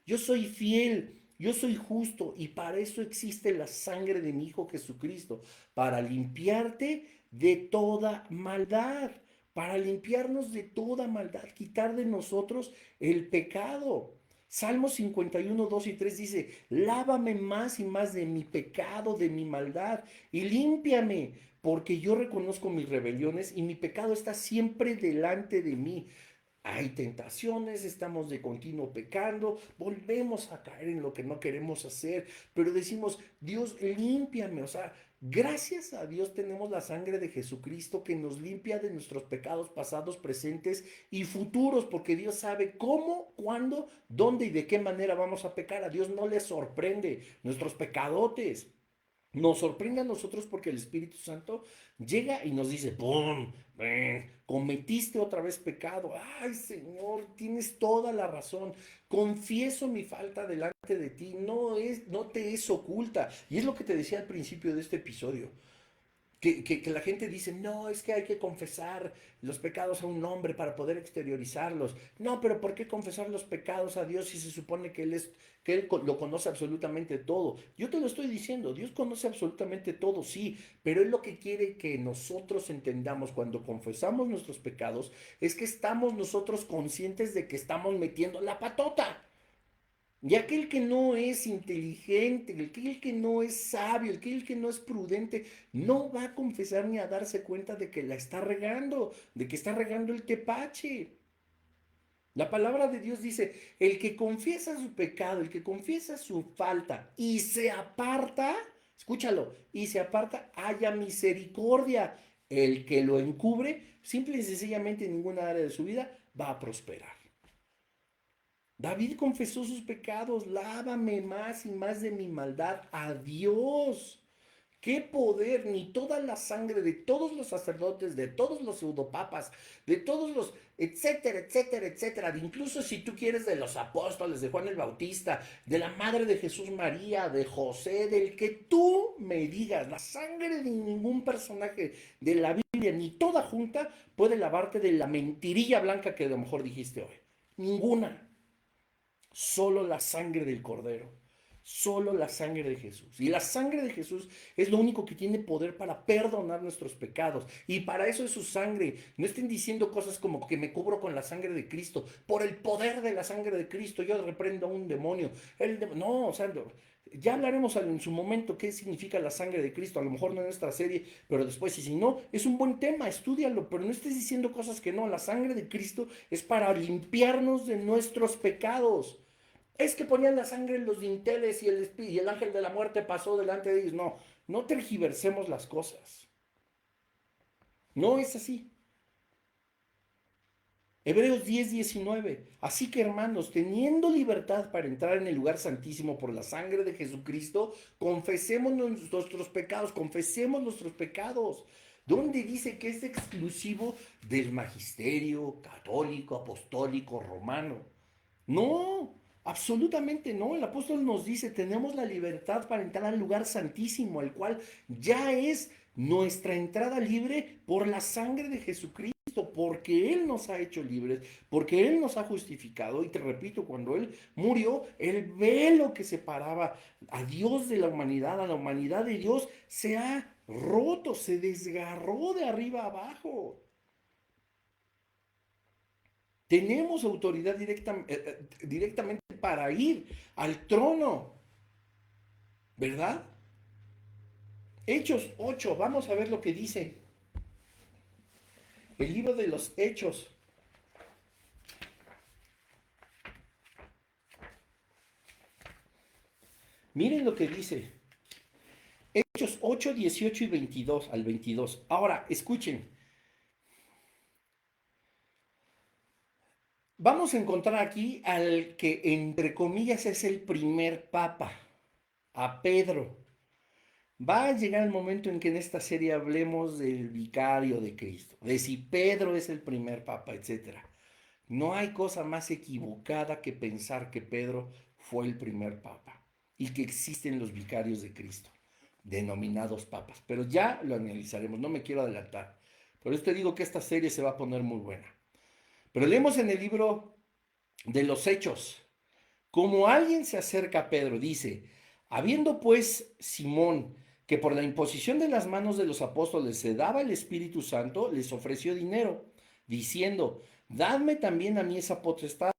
yo soy fiel, yo soy justo y para eso existe la sangre de mi Hijo Jesucristo, para limpiarte de toda maldad, para limpiarnos de toda maldad, quitar de nosotros el pecado. Salmo 51, 2 y 3 dice, lávame más y más de mi pecado, de mi maldad, y límpiame, porque yo reconozco mis rebeliones y mi pecado está siempre delante de mí. Hay tentaciones, estamos de continuo pecando, volvemos a caer en lo que no queremos hacer, pero decimos, Dios, límpiame. O sea, gracias a Dios tenemos la sangre de Jesucristo que nos limpia de nuestros pecados pasados, presentes y futuros, porque Dios sabe cómo, cuándo, dónde y de qué manera vamos a pecar. A Dios no le sorprende nuestros pecadotes. Nos sorprende a nosotros porque el Espíritu Santo llega y nos dice, ¡pum! Ven, cometiste otra vez pecado. Ay, Señor, tienes toda la razón. Confieso mi falta delante de ti. No te es oculta. Y es lo que te decía al principio de este episodio. Que la gente dice, no, es que hay que confesar los pecados a un hombre para poder exteriorizarlos. No, pero ¿por qué confesar los pecados a Dios si se supone que Él lo conoce absolutamente todo? Yo te lo estoy diciendo, Dios conoce absolutamente todo, sí, pero Él lo que quiere que nosotros entendamos cuando confesamos nuestros pecados es que estamos nosotros conscientes de que estamos metiendo la patota. Y aquel que no es inteligente, aquel que no es sabio, aquel que no es prudente, no va a confesar ni a darse cuenta de que la está regando, de que está regando el tepache. La palabra de Dios dice, el que confiesa su pecado, el que confiesa su falta y se aparta, escúchalo, y se aparta, haya misericordia. El que lo encubre, simple y sencillamente en ninguna área de su vida, va a prosperar. David confesó sus pecados, lávame más y más de mi maldad a Dios. Qué poder, ni toda la sangre de todos los sacerdotes, de todos los pseudopapas, de todos los, etcétera, etcétera, etcétera, de incluso si tú quieres de los apóstoles, de Juan el Bautista, de la madre de Jesús María, de José, del que tú me digas, la sangre de ningún personaje de la Biblia, ni toda junta, puede lavarte de la mentirilla blanca que a lo mejor dijiste hoy. Ninguna. Solo la sangre del Cordero, solo la sangre de Jesús. Y la sangre de Jesús es lo único que tiene poder para perdonar nuestros pecados. Y para eso es su sangre. No estén diciendo cosas como que me cubro con la sangre de Cristo. Por el poder de la sangre de Cristo yo reprendo a un demonio. No, o sea, ya hablaremos en su momento qué significa la sangre de Cristo, a lo mejor no en esta serie, pero después, y si no, es un buen tema, estúdialo, pero no estés diciendo cosas que no. La sangre de Cristo es para limpiarnos de nuestros pecados. Es que ponían la sangre en los dinteles y el ángel de la muerte pasó delante de ellos. No, No tergiversemos las cosas. No es así. Hebreos 10:19. Así que hermanos, teniendo libertad para entrar en el lugar santísimo por la sangre de Jesucristo, confesemos nuestros pecados, confesemos nuestros pecados. ¿Dónde dice que es exclusivo del magisterio católico, apostólico, romano? No, absolutamente no. El apóstol nos dice, tenemos la libertad para entrar al lugar santísimo, el cual ya es nuestra entrada libre por la sangre de Jesucristo, porque Él nos ha hecho libres, porque Él nos ha justificado. Y te repito, cuando Él murió, el velo que separaba a Dios de la humanidad, a la humanidad de Dios, se ha roto, se desgarró de arriba abajo. Tenemos autoridad directamente para ir al trono, ¿verdad? Hechos 8, vamos a ver lo que dice. El libro de los Hechos. Miren lo que dice. Hechos 8, 18 y 22 al 22. Ahora, escuchen. Vamos a encontrar aquí al que entre comillas es el primer papa, a Pedro. Va a llegar el momento en que en esta serie hablemos del vicario de Cristo, de si Pedro es el primer papa, etcétera. No hay cosa más equivocada que pensar que Pedro fue el primer papa y que existen los vicarios de Cristo, denominados papas. Pero ya lo analizaremos, no me quiero adelantar. Por eso te digo que esta serie se va a poner muy buena. Pero leemos en el libro de los Hechos, como alguien se acerca a Pedro, dice, habiendo pues Simón, que por la imposición de las manos de los apóstoles se daba el Espíritu Santo, les ofreció dinero, diciendo, dadme también a mí esa potestad,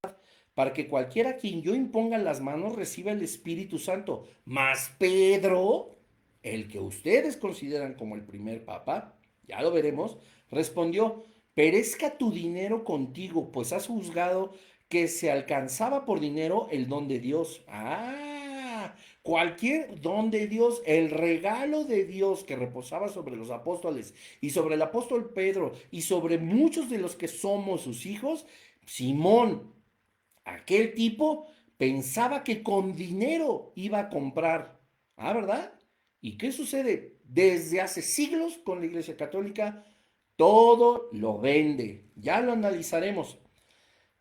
para que cualquiera a quien yo imponga las manos reciba el Espíritu Santo. Mas Pedro, el que ustedes consideran como el primer papa, ya lo veremos, respondió, perezca tu dinero contigo, pues has juzgado que se alcanzaba por dinero el don de Dios. Cualquier don de Dios, el regalo de Dios que reposaba sobre los apóstoles y sobre el apóstol Pedro y sobre muchos de los que somos sus hijos, Simón, aquel tipo, pensaba que con dinero iba a comprar. ¿Verdad? ¿Y qué sucede? Desde hace siglos con la Iglesia Católica, todo lo vende. Ya lo analizaremos.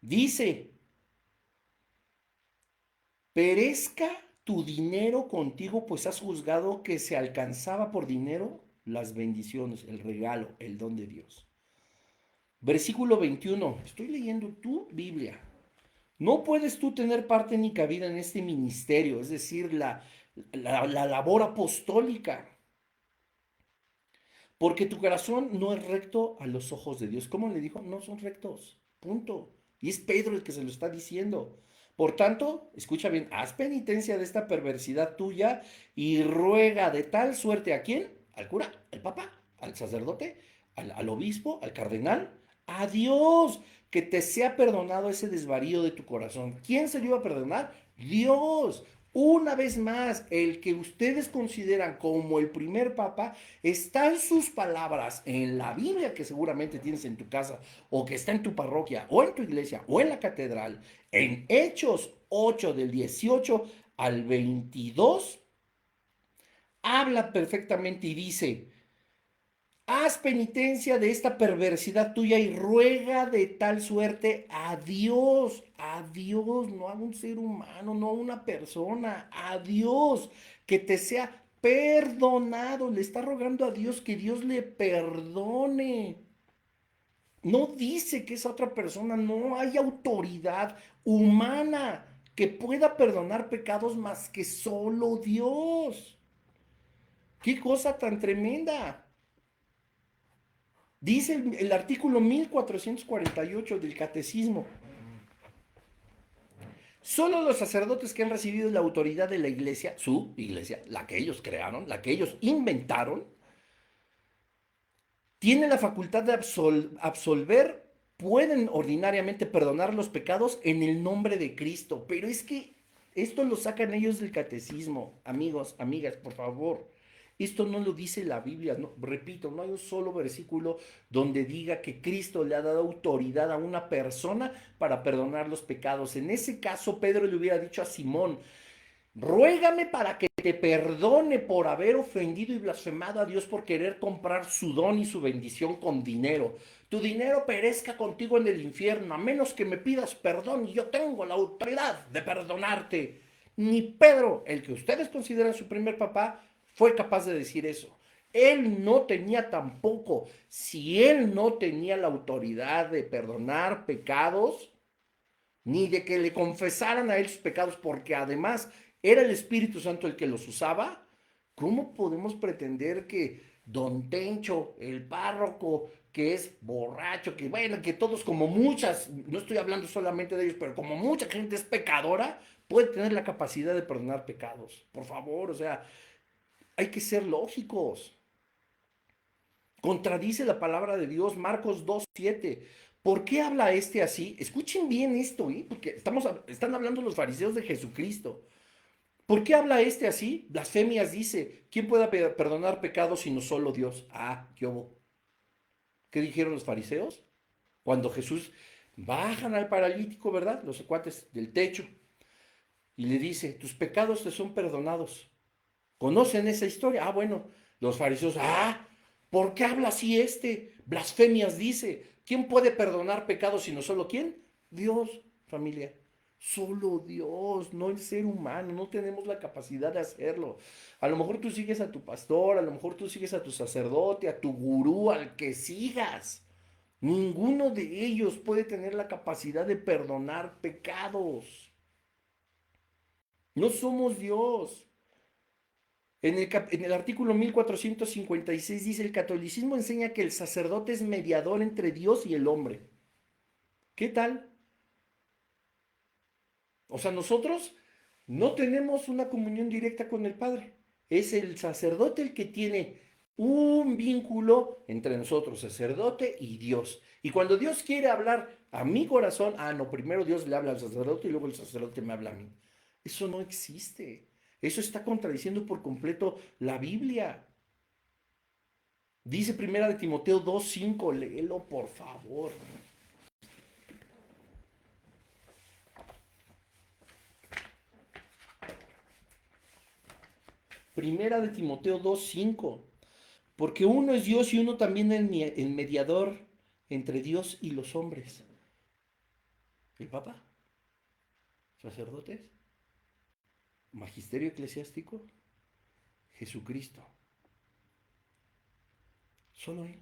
Dice, perezca tu dinero contigo, pues has juzgado que se alcanzaba por dinero las bendiciones, el regalo, el don de Dios. Versículo 21. Estoy leyendo tu Biblia. No puedes tú tener parte ni cabida en este ministerio, es decir, la labor apostólica, porque tu corazón no es recto a los ojos de Dios. ¿Cómo le dijo? No son rectos. Punto. Y es Pedro el que se lo está diciendo. Por tanto, escucha bien, haz penitencia de esta perversidad tuya y ruega de tal suerte a quién, al cura, al papa, al sacerdote, al obispo, al cardenal, a Dios, que te sea perdonado ese desvarío de tu corazón. ¿Quién se lo iba a perdonar? Dios. Una vez más, el que ustedes consideran como el primer papa, están sus palabras en la Biblia que seguramente tienes en tu casa, o que está en tu parroquia, o en tu iglesia, o en la catedral, en Hechos 8 del 18 al 22, habla perfectamente y dice, haz penitencia de esta perversidad tuya y ruega de tal suerte a Dios, no a un ser humano, no a una persona, a Dios, que te sea perdonado. Le está rogando a Dios que Dios le perdone. No dice que esa otra persona, no hay autoridad humana que pueda perdonar pecados más que solo Dios. ¡Qué cosa tan tremenda! Dice el artículo 1448 del Catecismo, solo los sacerdotes que han recibido la autoridad de la iglesia, su iglesia, la que ellos crearon, la que ellos inventaron, tienen la facultad de absolver, pueden ordinariamente perdonar los pecados en el nombre de Cristo. Pero es que esto lo sacan ellos del catecismo, amigos, amigas, por favor. Esto no lo dice la Biblia, no, repito, no hay un solo versículo donde diga que Cristo le ha dado autoridad a una persona para perdonar los pecados. En ese caso, Pedro le hubiera dicho a Simón, ruégame para que te perdone por haber ofendido y blasfemado a Dios por querer comprar su don y su bendición con dinero. Tu dinero perezca contigo en el infierno, a menos que me pidas perdón y yo tengo la autoridad de perdonarte. Ni Pedro, el que ustedes consideran su primer papá, fue capaz de decir eso. Él no tenía tampoco, si él no tenía la autoridad de perdonar pecados, ni de que le confesaran a él sus pecados, porque además era el Espíritu Santo el que los usaba, ¿cómo podemos pretender que don Tencho, el párroco, que es borracho, que bueno, que todos como muchas, no estoy hablando solamente de ellos, pero como mucha gente es pecadora, puede tener la capacidad de perdonar pecados? Por favor, o sea, hay que ser lógicos. Contradice la palabra de Dios, Marcos 2:7. ¿Por qué habla este así? Escuchen bien esto, porque están hablando los fariseos de Jesucristo. ¿Por qué habla este así? Blasfemias dice. ¿Quién puede perdonar pecados sino solo Dios? Ah, ¿qué hubo? ¿Qué dijeron los fariseos? Cuando Jesús bajan al paralítico, ¿verdad? Los secuates del techo. Y le dice, tus pecados te son perdonados. ¿Conocen esa historia? Ah, bueno, los fariseos, ¿por qué habla así este? Blasfemias dice. ¿Quién puede perdonar pecados sino solo quién? Dios, familia. Solo Dios, no el ser humano. No tenemos la capacidad de hacerlo. A lo mejor tú sigues a tu pastor, a lo mejor tú sigues a tu sacerdote, a tu gurú, al que sigas. Ninguno de ellos puede tener la capacidad de perdonar pecados. No somos Dios. En el artículo 1456 dice, el catolicismo enseña que el sacerdote es mediador entre Dios y el hombre. ¿Qué tal? O sea, nosotros no tenemos una comunión directa con el Padre. Es el sacerdote el que tiene un vínculo entre nosotros, sacerdote y Dios. Y cuando Dios quiere hablar a mi corazón, no, primero Dios le habla al sacerdote y luego el sacerdote me habla a mí. Eso no existe. Eso está contradiciendo por completo la Biblia. Dice Primera de Timoteo 2:5, léelo por favor. Primera de Timoteo 2:5. Porque uno es Dios y uno también el mediador entre Dios y los hombres. El Papa, sacerdotes, magisterio eclesiástico, Jesucristo. Solo Él.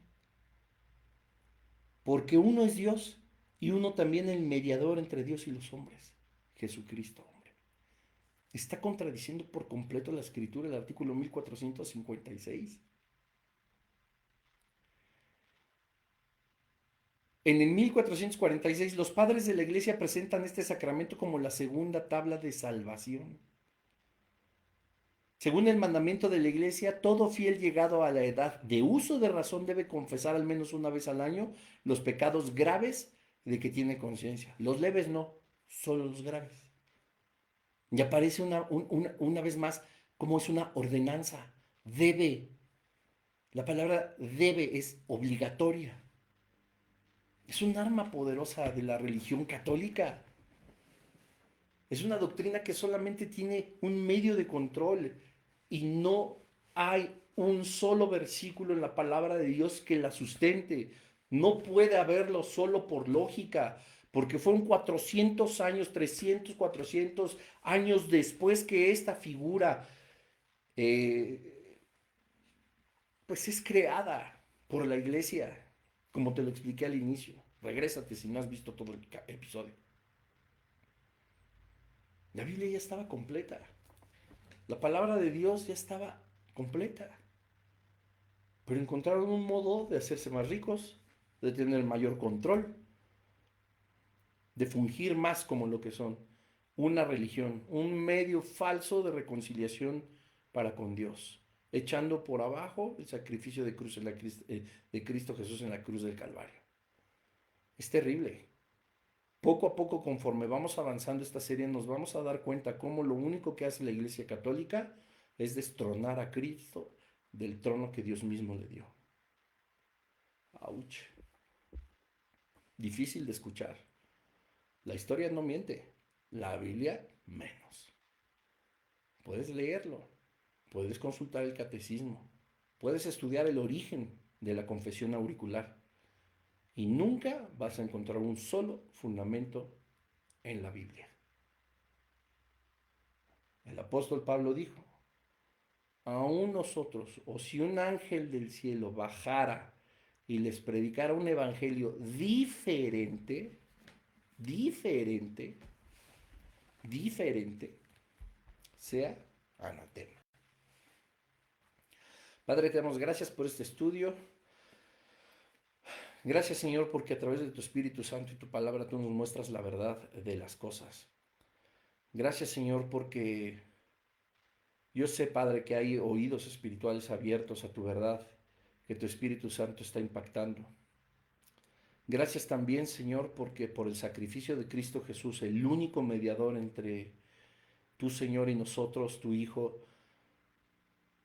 Porque uno es Dios y uno también el mediador entre Dios y los hombres. Jesucristo, hombre. Está contradiciendo por completo la escritura, el artículo 1456. En el 1446 los padres de la iglesia presentan este sacramento como la segunda tabla de salvación. Según el mandamiento de la iglesia, todo fiel llegado a la edad de uso de razón debe confesar al menos una vez al año los pecados graves de que tiene conciencia. Los leves no, solo los graves. Y aparece una vez más como es una ordenanza. Debe. La palabra debe es obligatoria. Es un arma poderosa de la religión católica. Es una doctrina que solamente tiene un medio de control y no hay un solo versículo en la palabra de Dios que la sustente. No puede haberlo solo por lógica, porque fueron 400 años, 300, 400 años después que esta figura eh, pues es creada por la iglesia, como te lo expliqué al inicio. Regrésate si no has visto todo el episodio. La Biblia ya estaba completa. La palabra de Dios ya estaba completa. Pero encontraron un modo de hacerse más ricos, de tener mayor control, de fungir más como lo que son. Una religión, un medio falso de reconciliación para con Dios, echando por abajo el sacrificio de Cristo Jesús en la cruz del Calvario. Es terrible. Poco a poco, conforme vamos avanzando esta serie, nos vamos a dar cuenta cómo lo único que hace la Iglesia Católica es destronar a Cristo del trono que Dios mismo le dio. ¡Auch! Difícil de escuchar. La historia no miente, la Biblia menos. Puedes leerlo, puedes consultar el catecismo, puedes estudiar el origen de la confesión auricular y nunca vas a encontrar un solo fundamento en la Biblia. El apóstol Pablo dijo, aún nosotros, o si un ángel del cielo bajara y les predicara un evangelio diferente, sea anatema. Padre, te damos gracias por este estudio. Gracias, Señor, porque a través de tu Espíritu Santo y tu palabra tú nos muestras la verdad de las cosas. Gracias, Señor, porque yo sé, Padre, que hay oídos espirituales abiertos a tu verdad, que tu Espíritu Santo está impactando. Gracias también, Señor, porque por el sacrificio de Cristo Jesús, el único mediador entre tú, Señor, y nosotros, tu Hijo,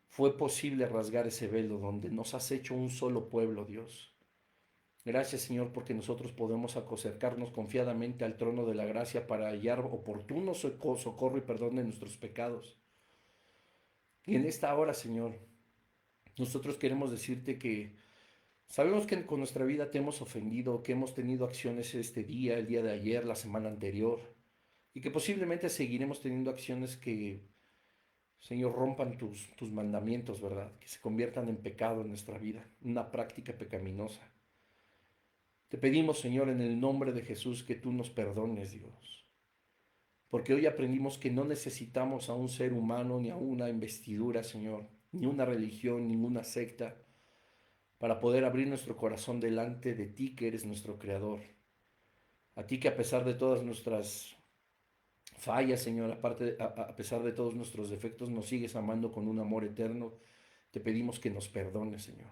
fue posible rasgar ese velo donde nos has hecho un solo pueblo, Dios. Gracias, Señor, porque nosotros podemos acercarnos confiadamente al trono de la gracia para hallar oportuno socorro y perdón de nuestros pecados. Y en esta hora, Señor, nosotros queremos decirte que sabemos que con nuestra vida te hemos ofendido, que hemos tenido acciones este día, el día de ayer, la semana anterior, y que posiblemente seguiremos teniendo acciones que, Señor, rompan tus mandamientos, ¿verdad? Que se conviertan en pecado en nuestra vida, una práctica pecaminosa. Te pedimos, Señor, en el nombre de Jesús, que tú nos perdones, Dios. Porque hoy aprendimos que no necesitamos a un ser humano ni a una investidura, Señor, ni una religión, ninguna secta, para poder abrir nuestro corazón delante de ti, que eres nuestro Creador. A ti que a pesar de todas nuestras fallas, Señor, a pesar de todos nuestros defectos, nos sigues amando con un amor eterno. Te pedimos que nos perdones, Señor.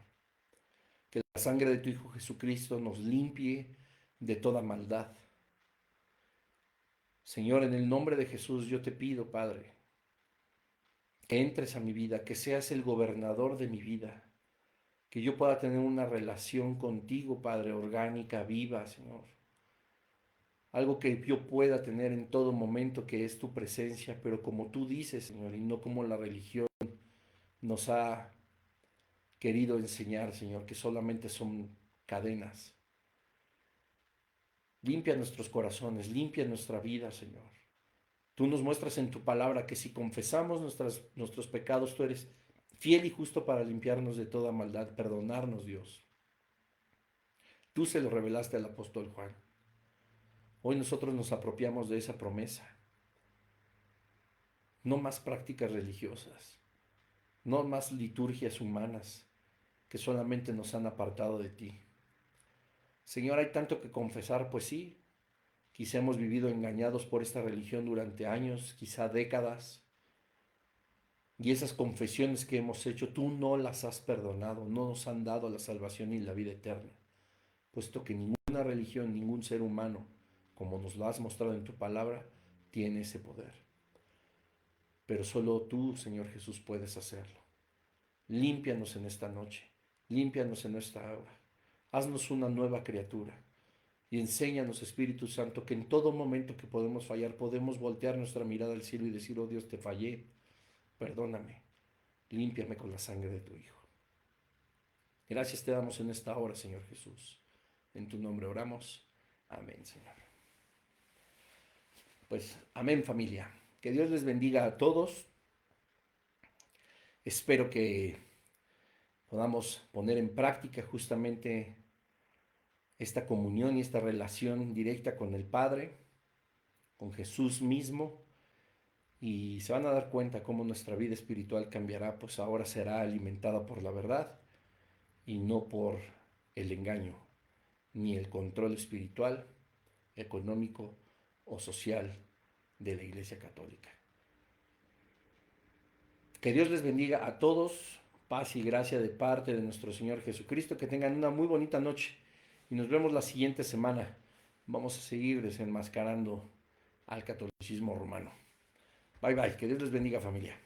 Que la sangre de tu Hijo Jesucristo nos limpie de toda maldad. Señor, en el nombre de Jesús yo te pido, Padre, que entres a mi vida, que seas el gobernador de mi vida, que yo pueda tener una relación contigo, Padre, orgánica, viva, Señor. Algo que yo pueda tener en todo momento, que es tu presencia, pero como tú dices, Señor, y no como la religión nos ha querido enseñar, Señor, que solamente son cadenas. Limpia nuestros corazones, limpia nuestra vida, Señor. Tú nos muestras en tu palabra que si confesamos nuestros pecados, tú eres fiel y justo para limpiarnos de toda maldad, perdonarnos, Dios. Tú se lo revelaste al apóstol Juan. Hoy nosotros nos apropiamos de esa promesa. No más prácticas religiosas, no más liturgias humanas que solamente nos han apartado de ti. Señor, hay tanto que confesar, pues sí, quizá hemos vivido engañados por esta religión durante años, quizá décadas, y esas confesiones que hemos hecho, tú no las has perdonado, no nos han dado la salvación y la vida eterna, puesto que ninguna religión, ningún ser humano, como nos lo has mostrado en tu palabra, tiene ese poder. Pero solo tú, Señor Jesús, puedes hacerlo. Límpianos en esta noche, límpianos en esta hora, haznos una nueva criatura y enséñanos, Espíritu Santo, que en todo momento que podemos fallar, podemos voltear nuestra mirada al cielo y decir, oh Dios, te fallé, perdóname, límpiame con la sangre de tu Hijo. Gracias te damos en esta hora, Señor Jesús. En tu nombre oramos. Amén, Señor. Pues, amén, familia. Que Dios les bendiga a todos. Espero que podamos poner en práctica justamente esta comunión y esta relación directa con el Padre, con Jesús mismo, y se van a dar cuenta cómo nuestra vida espiritual cambiará, pues ahora será alimentada por la verdad y no por el engaño, ni el control espiritual, económico o social de la Iglesia Católica. Que Dios les bendiga a todos, paz y gracia de parte de nuestro Señor Jesucristo, que tengan una muy bonita noche y nos vemos la siguiente semana. Vamos a seguir desenmascarando al catolicismo romano. Bye bye, que Dios les bendiga, familia.